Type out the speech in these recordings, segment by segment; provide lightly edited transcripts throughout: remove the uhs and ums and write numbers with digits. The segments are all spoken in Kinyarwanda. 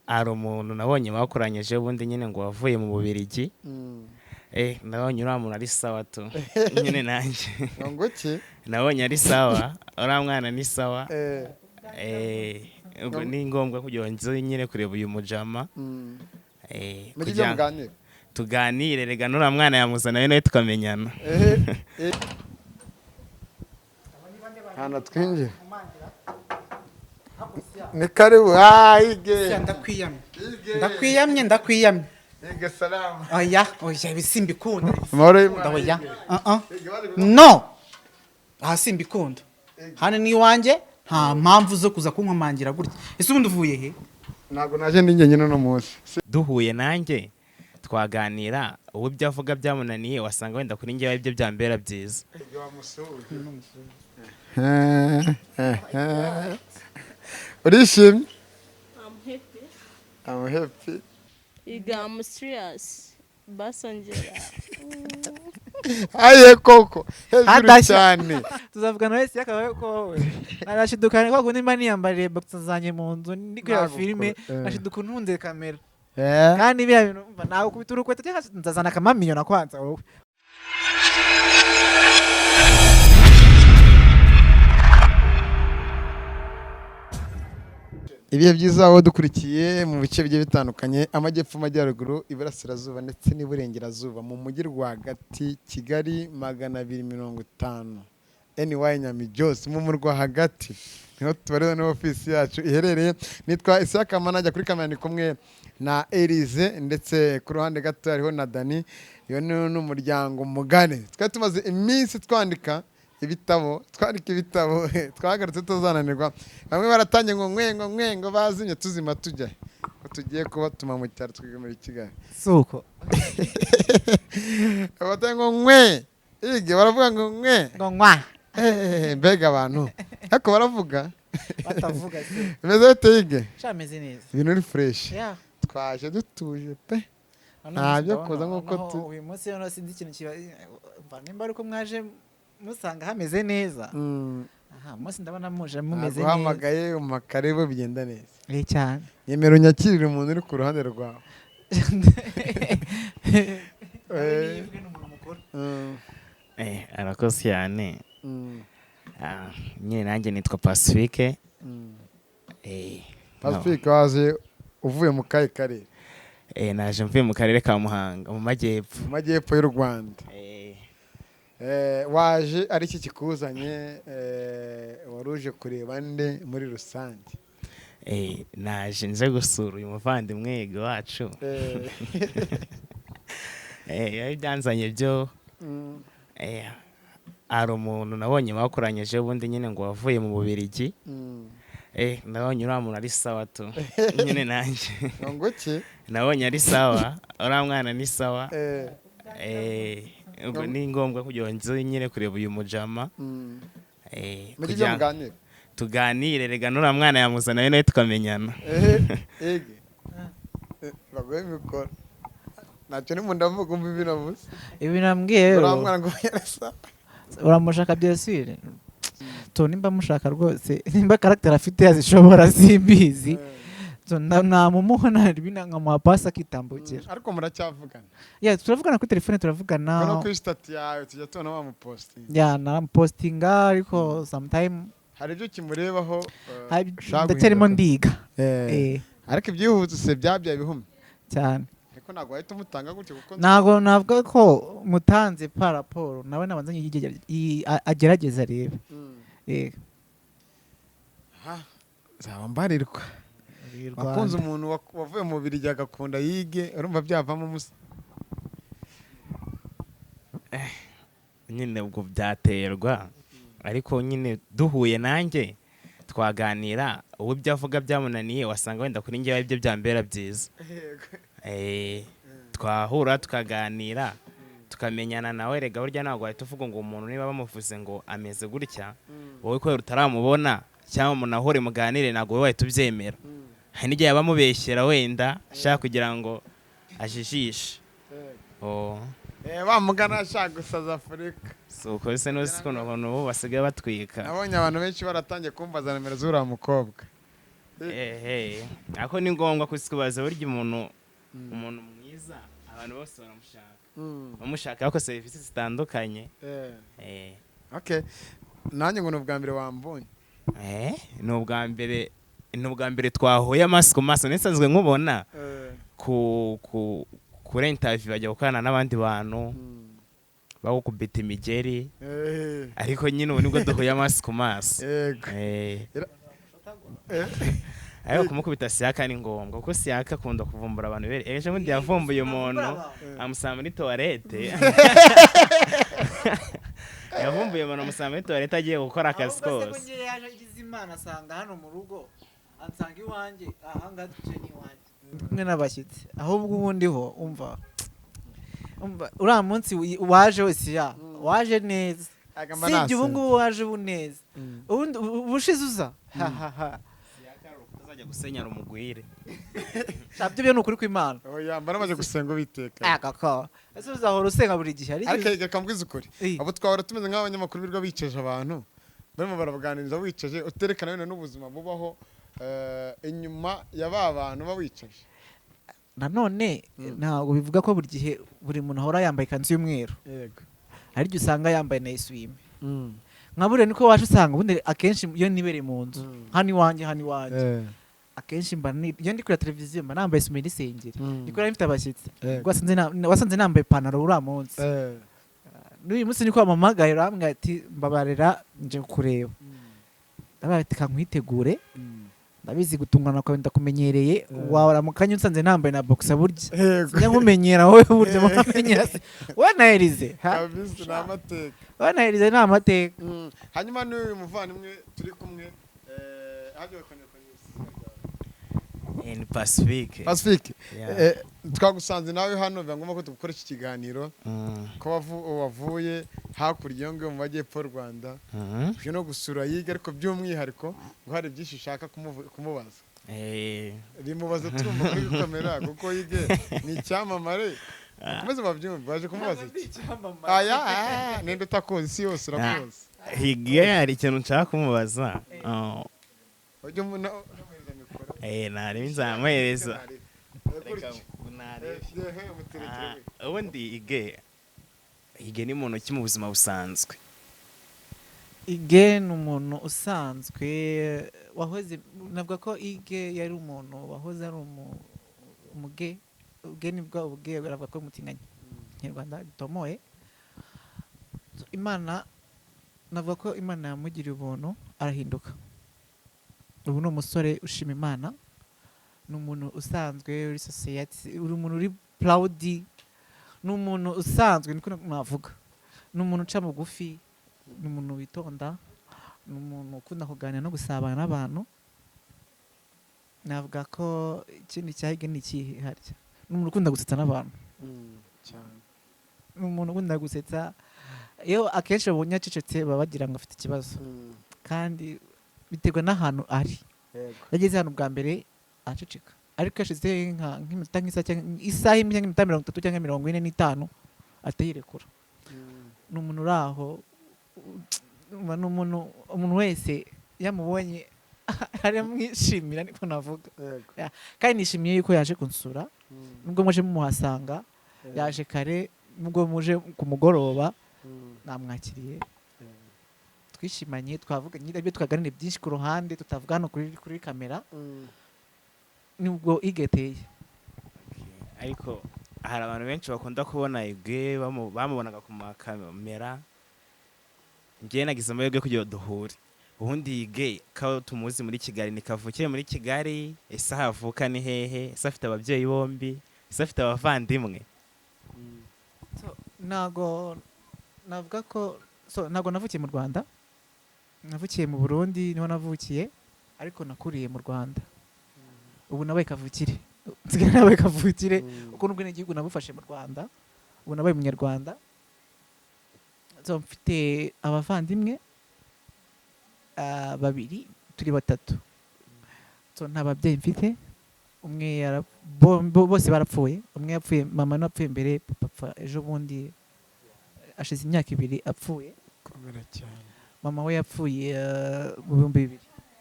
hari umuntu nabonye bakoranyije ubundi nyine ngo wavuye mu Bubiligi. Nabonye uriya muntu ari sawa tu nyine nanjye ngo ki nabonye ari sawa, uriya mwana ni sawa. Ubwo ni ngombwa kugira ngo nyine kureba uyu mujama kugira ngo tuganire, rega n'uriya mwana yamuzana nawe tukamenyana. hano twinjira ni karibu. Hugue ndakwiyamye Hugue salamu. oya bisimbikunda oya no simbikunda hano ni iwanjye, nta mpamvu zo kuza kunkomangira gutya. Ese ubundi uvuye he? ntabwo naje ndi njyenyine no munsi. Duhuye nanjye twaganira, ubu ibyo avuga byamunaniye wasanga wenda kuri njyewe ibyo byambera byiza. urishimye? I'm happy. I'm happy. I'm serious. Basongera. Aye koko hejuru cyane. Tuzavugana wese yakabaye ko wowe narashidukana ko nimba niyambariye box zanye mu nzu ndi kuri filime, nashiduka ntunze kamera kandi ibya bintu umva nawe kubita urukweta cyangwa nzazana kamamiyo na kwanza wowe. Ibihe byiza aho dukurikiye mu bice bigiye bitandukanye, amajyepfo, amajyaruguru, iburasirazuba ndetse n'iburengerazuba, mu mujyi rwagati Kigali 250, NY Nyamijyose mu murwa hagati niho tubareho na ofisi yacu iherereye. Nitwa Isaka Manajya, kuri kamera ni kumwe na Elize ndetse ku ruhande gato hariho na Dani. Iyo ni umuryango mugari. Twari tumaze iminsi twandika ibitabo twagarutse tuzananirwa. Bamwe baratangiye ngo bazinye tuzima tujya ko tugiye kubatuma mu cyaro twigemura i Kigali. Suko abatangiye ngo ige baravuga ngo ngwa mbega abantu ariko baravuga batavuga se bimeze bite ige? Shameze neza, ibintu uri fresh. Twaje dutuje pe, ntabyo koza nkuko uyu munsi rero sindi ikintu kiba nimba ariko mwaje musanga hameze neza. Munsi ndabona muje mumeze neza. Guhamagaye umakarebo bigenda neza. Cyane. Yemera unyakirire umuntu uri ku ruhande rwawe. Arakoze cyane. Nyine nanjye nitwa Pacifique. Pacifique waje uvuye mu kahe karere? Naje mvuye mu karere ka Muhanga mu majyepfo. Mu majyepfo y'u Rwanda. Waje ari iki kikuzanye? Waruje kureba nde muri rusange? Naje nje gusura uyu muvandimwe wacu. Byanzanye byo. Hari umuntu nabonye bakoranyije ubundi nyine ngo wavuye mu Bubiligi. Nabonye uriya muntu ari sawa tu nyine nanjye ngo ki nabonye ari sawa, uriya mwana ni sawa. Ubwo ni ngombwa kugira ngo nyine kureba uyu mujama kugira ngo tuganire, rega n'uriya mwana yamuzana nawe tukamenyana. bagoye mikoro ntacyo ni ndavuga umva ibinavuze ibi nambwiye uriya mwana ngo yarasa uramushaka byesire to nimba mushaka rwose, nimba character afite yazishobora simbizi namumuhona binanga mu pasa kitambukira. Ariko muracyavugana? Turavugana kuri telefone, turavugana no kuri stat yawe tujya tubona wa muposting. Naramupostinga ariko sometime hari ibyo kimurebaho ndacyarimo ndiga. Ariko ibyihutse byabyaye bihumye cyane. Ariko ntabwo wahita umutanga gutyo kuko ntabwo navuga ko mutanze paraporo, nawe nabanzanye agerageza rebe. zaba mbarirwa wakunze umuntu wavuye mu Bubiligi agakunda yige, urumva byavamo musa. Nyine ubwo byaterwa, ariko nyine duhuye nanjye twaganira, ubu ibyo avuga byamunaniye wasanga wenda kuri njyewe ibyo byambera byiza. Twahura tukaganira tukamenyana nawe, rega burya ntabwo wahita uvuga ngo umuntu niba bamuvuze ngo ameze gutya wowe ko utaramubona cyangwa umuntu ahore muganire ntabwo wowe wahita ubyemera. Hari n'igihe bamubeshyera wenda ashaka kugira ngo ajijishe. Bamugana ashaka gusaza Afurika. Uko se n'uzi ko abantu bo basigaye batwika. Nabonye abantu benshi baratangiye kumbaza nimero z'uriya mukobwa. ako ni ngombwa kubaza burya umuntu mwiza abantu bose baramushaka bamushaka ariko serivisi zitandukanye. Okay, nanjye ngo ni ubwa mbere wambonye. Ni ubwa mbere twahuye amaso ku maso, nisanzwe nkubona kuri interview bajya gukorana n'abandi bantu bagukubita imigeri, ariko nyine ubu nibwo duhuye amaso ku maso. Ariko kumukubita Siaka ni ngombwa kuko Siaka akunda kuvumbura abantu bere. Ejo bundi yavumbuye umuntu amusanga muri toilette. Yavumbuye umuntu amusanga muri toilette agiye gukora akazi kose. Ahubwo se yaje igize Imana asanga hano mu rugo, ansanga iwanjye, aha ngaduce ni iwanjye. Kumwe n'abashyitsi. Ahubwo ubundi ho umva uriya munsi waje wese waje neza. Sibyo ubu ngubu waje ubu neza. Ubundi ubushize uza. Tuzajya gusenyera umugwire. Sabyo byo nukuri kw'Imana. Oya mbara maze gusenga biteka. Kaka. Ese uzahora usenga buri gihe ari. Ariko kambwiza ukuri. Abo twahora tumeze nk'abanyamakuru birwa biceje abantu. Barimo barabaganiriza wiceje uterekana wenda n'ubuzima bubaho inyuma ya bantu bawicaje. Nanone ntabwo bivuga ko buri gihe buri muntu ahora yambaye ikanzu y'umweru. Yego. Hari igihe usanga yambaye na swime. Nka buriya niko waje usanga ubundi akenshi iyo nibereye mu nzu hano iwanjye akenshi mba iyo ndi kuri televiziyo mba nambaye isume n'isengeri niko nari mfite abashyitsi wasanze nambaye ipantaro uriya munsi n'uyu munsi niko wamamagaye urambwira ati mbabarira nje kureba ndabaye ati kankwitegure ndabizi gutungana kwawe ndakumenyereye waramukanye unsanze nambaye na boxer burya sinjya nkumenyera wowe burya mumenyera wanaherize kabisa n'amateka wanaherize n'amateka. Hanyuma n'uyu muvandimwe turi kumwe haje bakanyuka ni Pacifique. Twagusanze nawe hano biba ngombwa ko dukora iki kiganiro ko wavuye hakurya ngo mu majyepfo y'u Rwanda uje no gusura yiga ariko by'umwihariko ngo hari byinshi ushaka kumubaza. Rimubaza turumva kuri kamera kuko yige ni icyamamare. Komeza babyumva baje kumubaza iki? Nende utakoze isi yose urakoze. Hugue hari ikintu nshaka kumubaza. Ujye muna nari nzamuhereza. Ubundi Hugue ni umuntu ki mu buzima busanzwe? Hugue ni umuntu usanzwe wahoze navuga ko Hugue yari umuntu wahoze ari umuge ubwe nibwo ubwe baravuga ko umutinganyi Nyarwanda bitomoye. Imana navuga ko Imana yamugiriye ubuntu arahinduka. Ubu ni umusore ushima Imana, ni umuntu usanzwe uri society, uri umuntu uri proud, ni umuntu usanzwe niko navuga, ni umuntu uca bugufi, ni umuntu witonda, ni umuntu ukunda kuganira no gusabana n'abantu. Navuga ko ikindi cyahige ni ikihe harya, ni umuntu ukunda gusetsa n'abantu cyane, ni umuntu ukunda gusetsa. Iyo akenshi babonye acecetse baba bagira ngo afite ikibazo, kandi biterwa n'ahantu ari. Yageze hano bwa mbere aceceka, ariko yashize nk'iminota isaha imwe cyangwa iminota 30 cyangwa 45 atayirekura. Ni umuntu uraho, ni umuntu wese yamubonye aramwishimira niko navuga. Kandi nishimiye yuko yaje kunsura, nubwo muje mumuhasanga yaje kare, nubwo muje ku mugoroba namwakiriye, twishimanye, twavuga nyine tukaganira byinshi ku ruhande tutavuga hano kuri kamera. Nubwo igeteye ariko hari abantu benshi bakunda kubona Hugue bamubonaga ku makamera. Njye nagize amahirwe kugira duhure. Ubundi Hugue ko tumuzi muri Kigali, ni kavukire muri Kigali, ese havuka ni hehe, ese afite ababyeyi bombi, ese afite abavandimwe? Nago navuga ko nago navukiye mu Rwanda, navukiye mu Burundi niho navukiye, ariko nakuriye mu Rwanda. Ubu nabaye kavukire, nsigaye nabaye kavukire kuko nubwo n'igihugu nabufashe mu Rwanda, ubu nabaye umunyarwanda. Mfite abavandimwe babiri, turi batatu. Nta babyeyi mfite, umwe bose barapfuye. Umwe yapfuye, mama napfuye mbere, papa apfa ejo bundi ashize imyaka 2 apfuye. Komera cyane. Mama we yapfuye mu 2000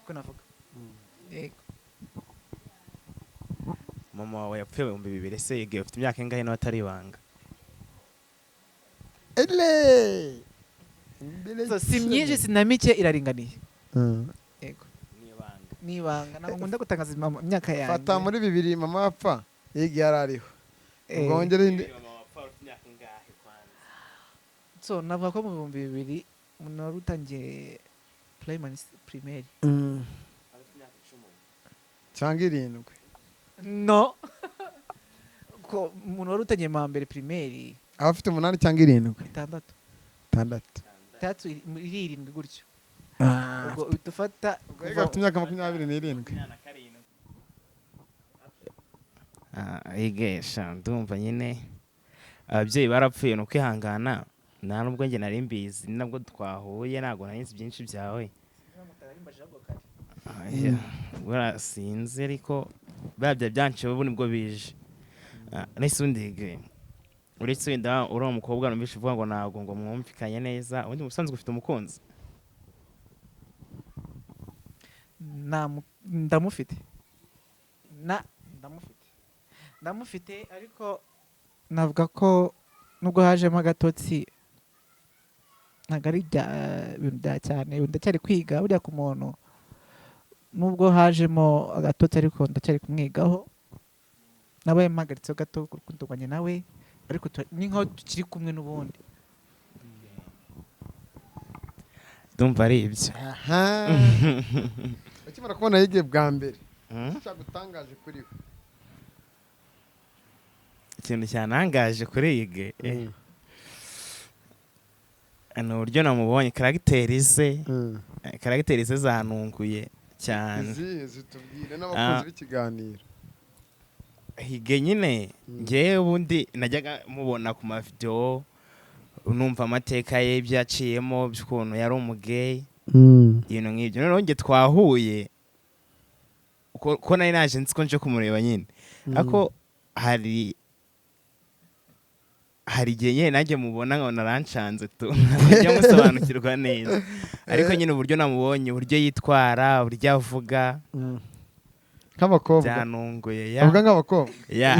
ko navuga. mama wawe yapfuye mu 2000 se Hugue ufite imyaka ingahe no atari ibanga? So si myinshi sinamike iraringaniye. Yego. Nibanga. Nibanga ntabwo nkunda gutangaza imyaka yanjye. Fata muri 2000 mama yapfa Hugue yarariho. Ubwo wongere indi. Mama wapfa ufite imyaka ingahe kwanza? So navuga ko mu 2000 umuntu wari utangiye primaire. Cyangwa 7. No. Ko umuntu wari utangiye mu mbere primaire. Abafite 8 cyangwa 7. 6. 3 7 gutyo. Ubwo utufata afite imyaka 27. Hugue ndumva nyine ababyeyi barapfuye no kwihangana nta nubwo njye nari mbizi nabwo twahuye ntabwo nari byinshi byawe. Sinzi ariko babya byanshi ubu nibwo bije. Nese undi Hugue uretse wenda uri umukobwa numvishe uvuga ngo ntabwo ngo mwumvikanye neza ubundi musanzwe ufite umukunzi? Ndamufite ariko navuga ko nubwo hajemo agatotsi ntabwo ari ibintu bya cyane ndacyari kwiga buriya ku muntu nubwo hajemo agatotsi ariko ndacyari kumwigaho nabaye mpagaritseho gato kundunganye nawe ariko ni nkaho tukiri kumwe n'ubundi. Ndumva ari ibyo. Ukimara kubona Hugue bwa mbere cyagutangaje kuri we? Ikintu cyanangaje kuri Hugue ano uburyo namubonye karagiteri ze zanunguye cyane. Zitubwire n'abakunzi b'ikiganiro. Hugue nyine ngewe ubundi najyaga mubona ku mavideo numva amateka ye byaciyemo by'ukuntu yari umugay ibintu nk'ibyo. Noneho nge twahuye ko nari naje nzi ko nje kumureba nyine ariko hari igihe nyine nanjye mubona nkabona aranshanze njya musobanukirwa neza ariko nyine uburyo namubonye uburyo yitwara uburyo avuga nk'abakobwa byanunguye avuga nk'abakobwa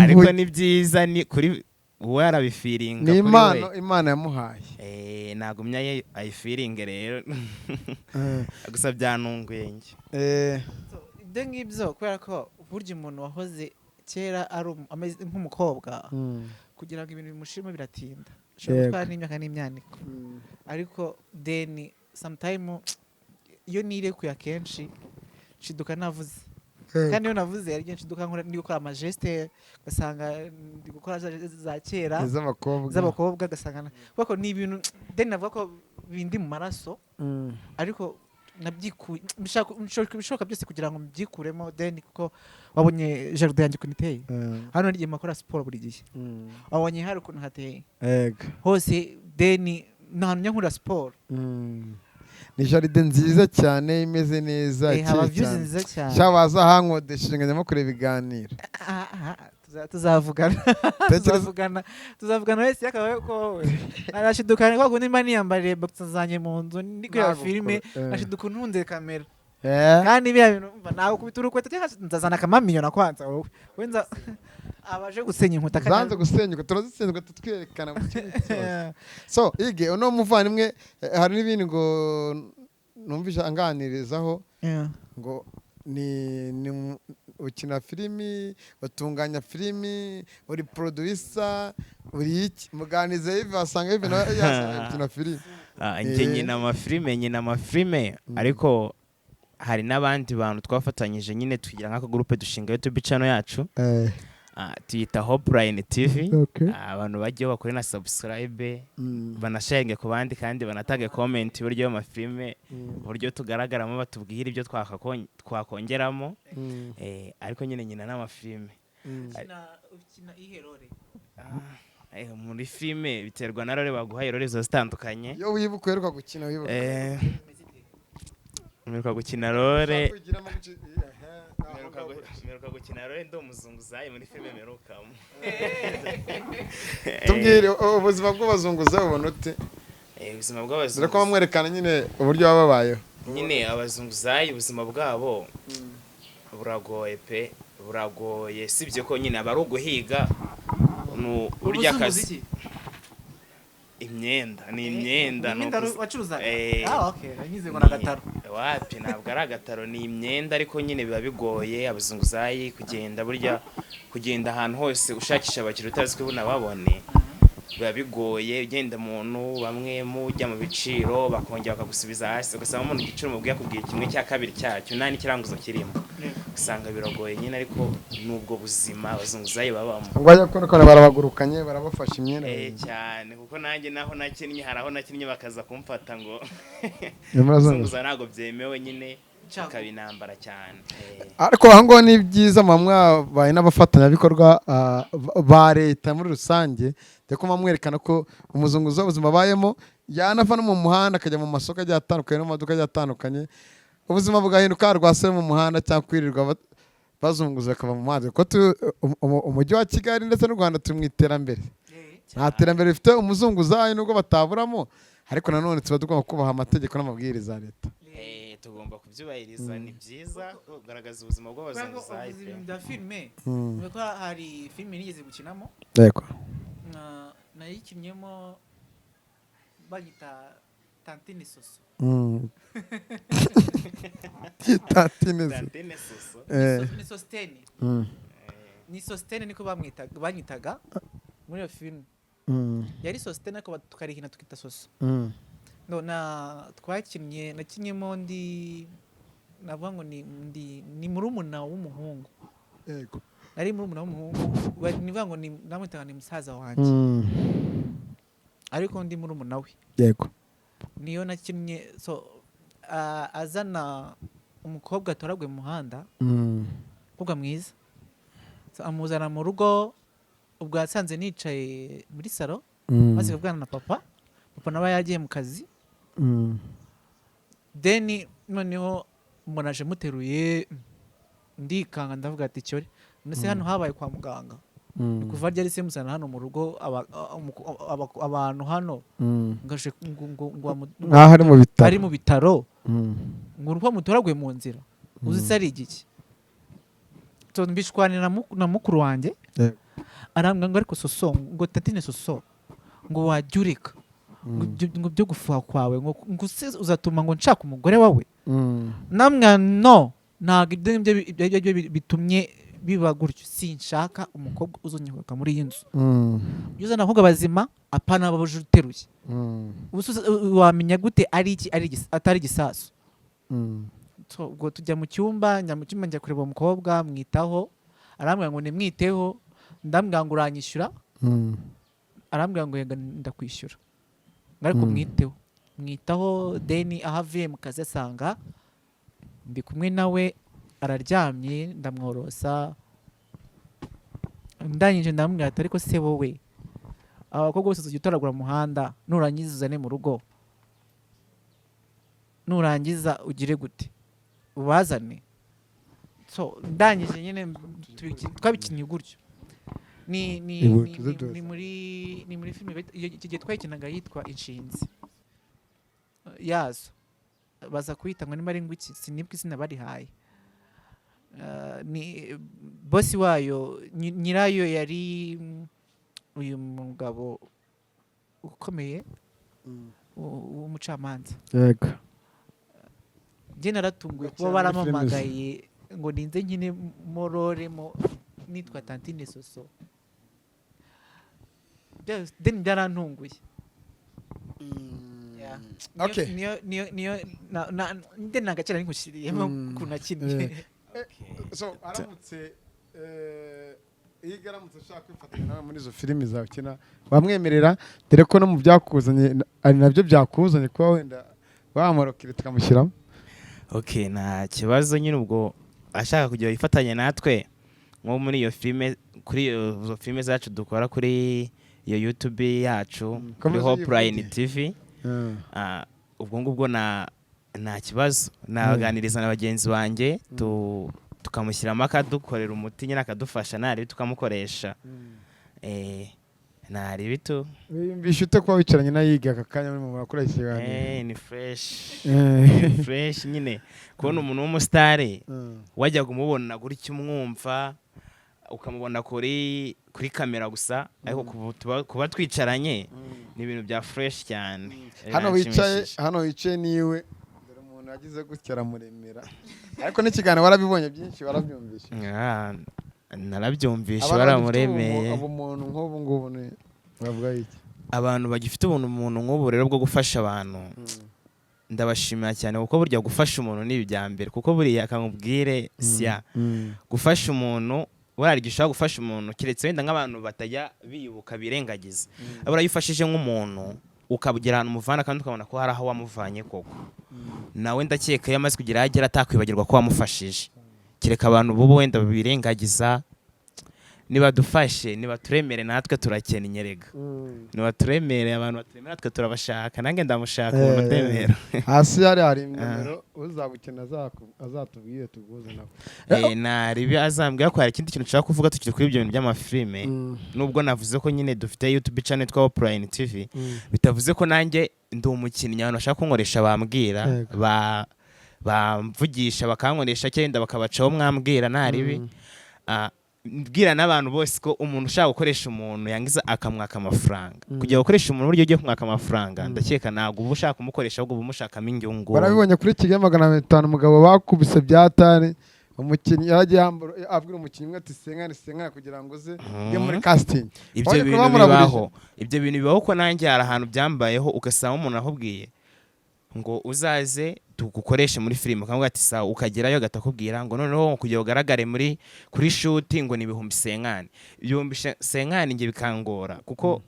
ariko ni byiza ni kuri uwo yarabifiringa ni Imana yamuhaye. nagumya ayifiringe rero gusa byanunguye njye. Ibyo ngibyo kubera ko burya umuntu wahoze kera ari ameze nk'umukobwa kugira ngo ibintu bimushime biratinda ushobora gutwara n'imyaka n'imyaniko ariko then sometime iyo nirekuye akenshi nshiduka navuze kandi iyo navuze ari byo nshiduka ndi gukora amageste ugasanga ndi gukora za kera z'abakobwa ugasanga kuko ni ibintu then navuga ko bindi mu maraso ariko bishoboka byose kugira ngo mbyikuremo then kuko wabonye jardin yanjye ukuntu iteye hano n'igihe makora siporo buri gihe wabonye hari ukuntu hateye hose then nta nyankura siporo ni jardin nziza cyane imeze neza cyane cyabaza hankodesheje ngajyamo kureba ibiganiro tuzavugana wese yakabaye ko wowe arashidukana kwa kundi mba niyambariye boxer zanjye mu nzu ndi kureba filime ashiduka ntunze kamera kandi bya bintu nawe kubita urukweta cyangwa nzazana akamamiyo na kwanza wowe wenza abaje gusenya inkuta zanze gusenyuka turazisenyuka tutwerekana mu kintu cyose. So Hugue uno muvandimwe hari n'ibindi ngo numvisha anganirizaho ngo ni ukina filimi utunganya filimi uri producer uri iki muganize hivi asanga hivi na yakina filimi njye nyina amafilime ariko hari n'abandi bantu twafatanyije nyine tugira nk'aka groupe dushinga YouTube channel yacu tuyita Hopline TV. Abantu bagiye bakore na subscribe banashenge ku bandi kandi banatage comment uburyo amafilme uburyo tugaragaramo batubwira ibyo twakongeramo ariko nyine n'amafilme ukina iherore muri filme biterwa na role baguha irore zo zitandukanye. Yo wibuka uheruka gukina wibuka gukina role meruka gukina role ndo muzunguzayi muri filme merukamo. Tubwire ubuzima bw'abazunguzayi ubona ute? Ubuzima bw'abazunguzayi dore ko bamwerekana nyine uburyo babayeho nyine abazunguzayi ubuzima bwabo buragoye pe buragoye sibye ko nyine aba ari uguhiga urya akazi imyenda ni imyenda wacuruza okay nyize ngo nagataro wapi ntabwo ari agataro ni imyenda ariko nyine biba bigoye abazunguzayi kugenda ahantu hose ushakisha abakiriya utazi ko babone biba bigoye ugenda umuntu bamwe mujya mu biciro bakongera bakagusubiza hasi ugasanga umuntu igiciro mubwiye akubwiye kimwe cya kabiri cyacyo nta n'ikiranguzo kirimo usanga biragoye nyine ariko nubwo buzima abazunguzayi babamo ngwajya ko barabagurukanye barabafasha imyenda cyane kuko nanjye naho nakinnye hari aho nakinnye bakaza kumfata ngo abazunguza ntabwo byemewe nyine kabinambara cyane ariko aho ngo ni byiza mwabaye n'abafatanyabikorwa ba leta muri rusange ndeko mamwerekana ko umuzunguzo w'ubuzima bayemo yanava no mu muhanda akajya mu masoko agiye atandukanye no mu maduka agiye atandukanye ubuzima bugahinduka rwase mu muhanda cyangwa kwirirwa bazunguza bakava mu muhanda kuko umujyi wa Kigali ndetse n'u Rwanda turi mu iterambere nta terambere rifite umuzunguzayi nubwo bataburamo ariko nanone tuba tugomba kubaha amategeko n'amabwiriza ya leta tugomba kubyubahiriza ni byiza kugaragaza ubuzima bw'abazunguzayi bya filime nuko hari filime nigeze gukinamo yego nayikinnyemo bagita Tantine Soso Tantine Soso ni Sostene ni Sostene niko banyitaga muri iyo filime yari Sostene ariko tukarihina tukita Soso nakinyemo navuga ngo ni murumuna w'umuhungu yego nari murumuna w'umuhungu nivuga ngo namwitaga ni musaza wanjye ariko ndi murumuna we yego niyo nakinnye azana umukobwa atoragwe mu muhanda umukobwa mwiza amuzana mu rugo ubwo yasanze nicaye muri salo maze kuvugana na papa nawe yagiye mu kazi deni noneho mbona aje muteruye ndikanga ndavuga ati cyori none hano habaye kwa muganga kuva ryari se musana hano mu rugo abantu hano ngashe ari mu bitaro ngo uruko mutoragwe mu nzira uzi ari igiki to mbishwanira na mukuru wanjye arambwa ngo ariko Soso ngo Tantine Soso ngo wajyurika ngo byo gufuha kwawe ngo uzatuma ngo nshaka umugore wawe namwe no ntabwo ibyo bitumye biba gutyo sinshaka umukobwa uzonyoka muri iyi nzu yuza navuga bazima apana babuje uteruye wamenya gute atari gisasu ubwo tujya mu cyumba njya kureba umukobwa mwitaho arambwira ngo nimwiteho ndambwira ngo uranyishyura arambwira ngo yega ndakwishyura ariko mwitaho deni aho avuye mu kazi asanga ndi kumwe nawe araryamye ndamworosa ndangije ndamubwira ati ariko se wowe abakobwa bose tujya utoragura mu muhanda nurangiza uzane mu rugo nurangiza ugire gute ubazane ndangije nyine twabikinnye gutyo ni muri filime icyo gihe twayikinaga yitwa Inshinzi yazo baza kuyita ngo nimba ari ngwiki sinibwe izina barihaye ni bosi wayo nyirayo yari uyu mugabo ukomeye w'umucamanza yego njye naratunguye kuba baramamagaye ngo ninze nkine mororemo nitwa Tantine Soso deni byarantunguye niyo nde nagacira ninkushyiriyemo kunakinnye aramutse iyo aramutse ashaka kwifatanya nawe muri izo filimi zawe ukina wamwemerera dore ko no mu byakuzanye ari nabyo byakuzanye kuba wenda wamurokire tukamushyiramo nta kibazo nyine ubwo ashaka kujya yifatanya natwe nko muri iyo filime kuri izo filime zacu dukora kuri iyo YouTube yacu kuri Hopeline TV ubwo ngubwo nta kibazo naganiriza na bagenzi banjye tukamushyiramo akadukorera umuti nyine akadufasha nari tukamukoresha ntari bitu wiyumvisha ute kuba wicaranye na Hugue aka kanya muri mu murakora ikiganiro ni fresh nyine kubona umuntu w'umusitari wajyaga umubona gutya umwumva ukamubona kuri kamera gusa ariko kuba twicaranye ni ibintu bya fresh cyane. hano wicaye niwe dore umuntu yagize gutya aramuremera ariko n'ikiganiro warabibonye byinshi warabyumvishe. Narabyumvishe baramuremeye. abo umuntu nk'ubu ngubu ni bavuga iki? Abantu bagifite umuntu nk'ubu rero bwo gufasha abantu ndabashimira cyane kuko burya gufasha umuntu ni ibya mbere kuko buriya akamubwire sya gufasha umuntu wararigishaka gufasha umuntu kiretse wenda nk'abantu batajya bibuka birengagiza abura yifashije nk'umuntu ukabugira ahantu umuvana kandi ukabona ko hari aho wamuvanye koko nawe ndakeka iyo amaze kugira agera atakwibagirwa ko wamufashije kireka abantu bubo wenda birengagiza nibadufashe nibaturemere natwe turakennye rega nibaturemere abantu baturemere natwe turabashaka nange ndamushaka umuntu ndemera hasi hari nimero uzagukena azatubwire tuguze nawe naribi azambwira ko hari ikindi kintu nshaka kuvuga tukiri kuri ibyo bintu by'amafilme nubwo navuze ko nyine dufite YouTube channel twa Prime TV bitavuze ko nanjye ndi umukinnyi abantu bashaka kunkoresha bambwira bamvugisha bakankoresha cyenda bakabacaho mwambwira naribi mbwira n'abantu bose ko umuntu ushaka gukoresha umuntu yangiza akamwaka amafaranga kujya gukoresha umuntu buryo ugiye kumwaka amafaranga ndakeka ntabwo uba ushaka kumukoresha ahubwo uba umushakamo inyungu. Barabibonye kuri Kigali 500 umugabo bakubise byatari umukinnyi yagiye abwira umukinnyi umwe ati senkana kugira ngo uze ujye muri casting. Ibyo bintu bibaho ko nanjye hari ahantu byambayeho ugasanga umuntu ahubwiye ngo uzaze tugukoreshe muri filime ukavuga ati sawa ukagerayo gatakubwira ngo noneho kujya ugaragare kuri shooting ngo ni 1000 1000 nge bikangora kuko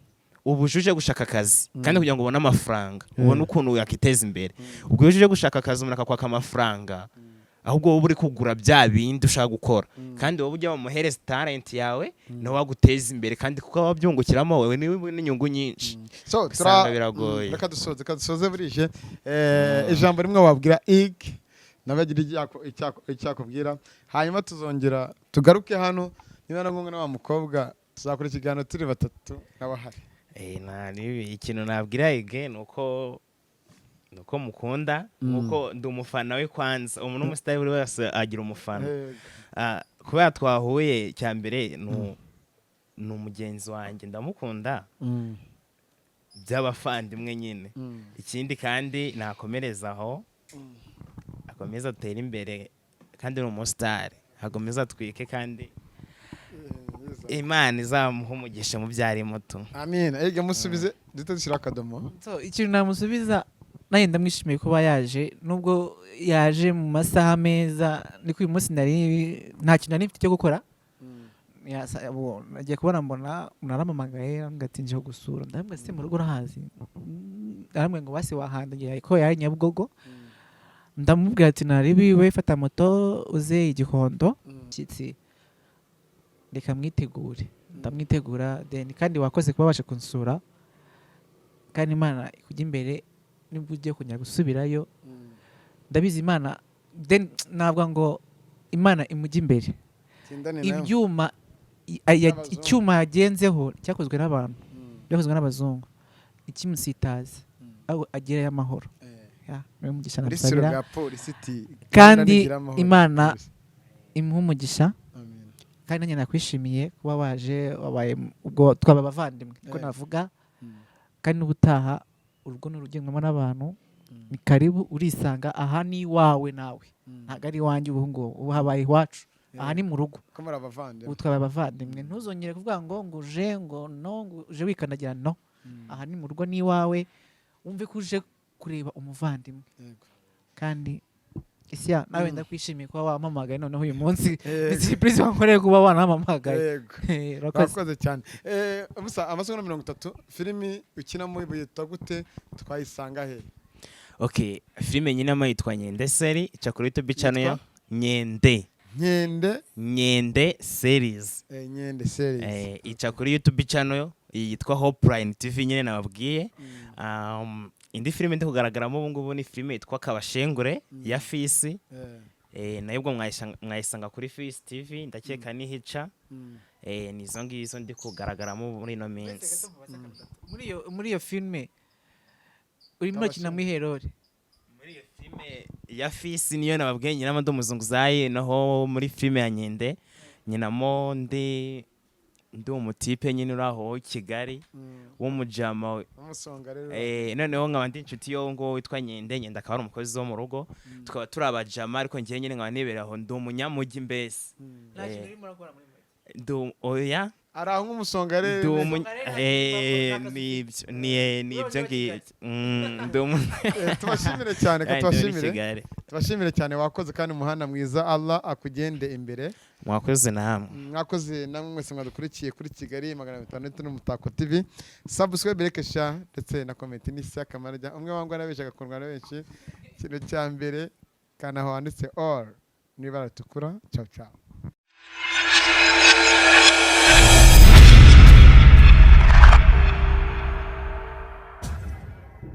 ubujuje gushaka akazi kandi kugira ngo ubone amafaranga ubone ukuntu yakiteza imbere ubwo ujuje gushaka akazi umuntu akakwaka amafaranga ahubwo wowe uri kugura bya bindi ushaka gukora kandi wowe ujya bamuhereza talent yawe no waguteza imbere kandi kuko wabyungukiramo wewe n'inyungu nyinshi so biragoye. Reka dusoze burije ijambo rimwe wabwira Hugue nabagira icyakubwira hanyuma tuzongera tugaruke hano niba nangonga na wa mukobwa tuzakora ikiganiro turi batatu n'abahari. Nari ikintu nabwira Hugue nuko mukunda nuko ndi umufana we kwanza umuntu w'umusitari buri wese agira umufana kubera twahuye cya mbere ni umugenzi wanjye ndamukunda by'abafandimwe nyine ikindi kandi nakomereza aho akomeza atera imbere kandi ni umusitari akomeza atwike kandi Imana izamuha umugisha mu byari muto. Amen. Hugue musubize dutashira akadomo. So ikintu namusubiza naye ndamwishimiye kuba yaje nubwo yaje mu masaha meza niko uyu munsi nta kintu nari mfite cyo gukora nagiye kubona mbona naramamagaye ngati nje gusura ndabwo se mu rugo rahazi aramwe ngo basi wahandagiye ko yari Nyabugogo ndamubwira ati naribiwe fata moto uze Igikondo kitsi reka mwitegure ndamwitegura then kandi wakoze kuba bashe kunsura kandi Imana ikujya imbere nibwo ugiye kunya gusubirayo ndabizi Imana then navuga ngo Imana imujya imbere ibyuma icyuma yagenzeho cyakozwe n'abantu cyakozwe n'abazungu ikimusitaze aho agerayo amahoro umugisha nasabira kandi Imana imuha umugisha kandi nanjye nakwishimiye kuba waje wabaye ubwo twaba abavandimwe ko navuga kandi n'ubutaha urugo n'urugendwamo n'abantu ni karibu urisanga aha ni iwawe nawe ntabwo ari iwanjye ubu habaye iwacu aha ni mu rugo ubu twabaye abavandimwe ntuzongere kuvuga ngo uje wikandagira no aha ni mu rugo ni iwawe wumve ko uje kureba umuvandimwe kandi isya nawe ndakwishimiye kuba wampamagaye noneho uyu munsi ni surprise wankoreye kuba wanampamagaye. Urakoze cyane. Amasegonda 30 filimi ukinamo yitwa gute twayisanga he? Okay, filime nyinama yitwa Nyende seri ica kuri YouTube channel ya Nyende series. Nyende series. Ica kuri YouTube channel yitwa Prime TV nyine nababwiye. Indi filime ndi kugaragaramo ubu ngubu ni filime yitwa Kabashengure ya Fisi. nayo ubwo mwayisanga kuri Fisi TV ndakeka nihica nizo ngizo ndi kugaragaramo muri ino minsi. muri iyo filime urimo urakina muri herore? Muri iyo filime ya Fisi niyo nababwiye nyinamo ndi umuzunguzayi, naho muri filime ya Nkende nyinamo ndi umutipe nyine uri aho Kigali w'umujama noneho nkaba ndi inshuti yo ngo witwa Nkende akaba ari umukozi wo mu rugo, tukaba turi abajama ariko njyewe nyine nkaba nibera aho ndi umunyamujyi mbese. Nta kintu urimo urakora muri oya ari aho nk'umusongarere nibyo ngibyo. Tubashimire cyane tubashimire cyane, wakoze kandi umuhanda mwiza, Allah akugende imbere. Mwakoze namwe mwese mwadukurikiye kuri Kigali 500 n'Umutako TV. Subscribe, like, share ndetse na comment ni Shyaka Kamarajya, umwe wangwa nabesha gakundwa na benshi. Ikintu cya mbere kana aho handitse all n'ibara ritukura. Ciao ciao.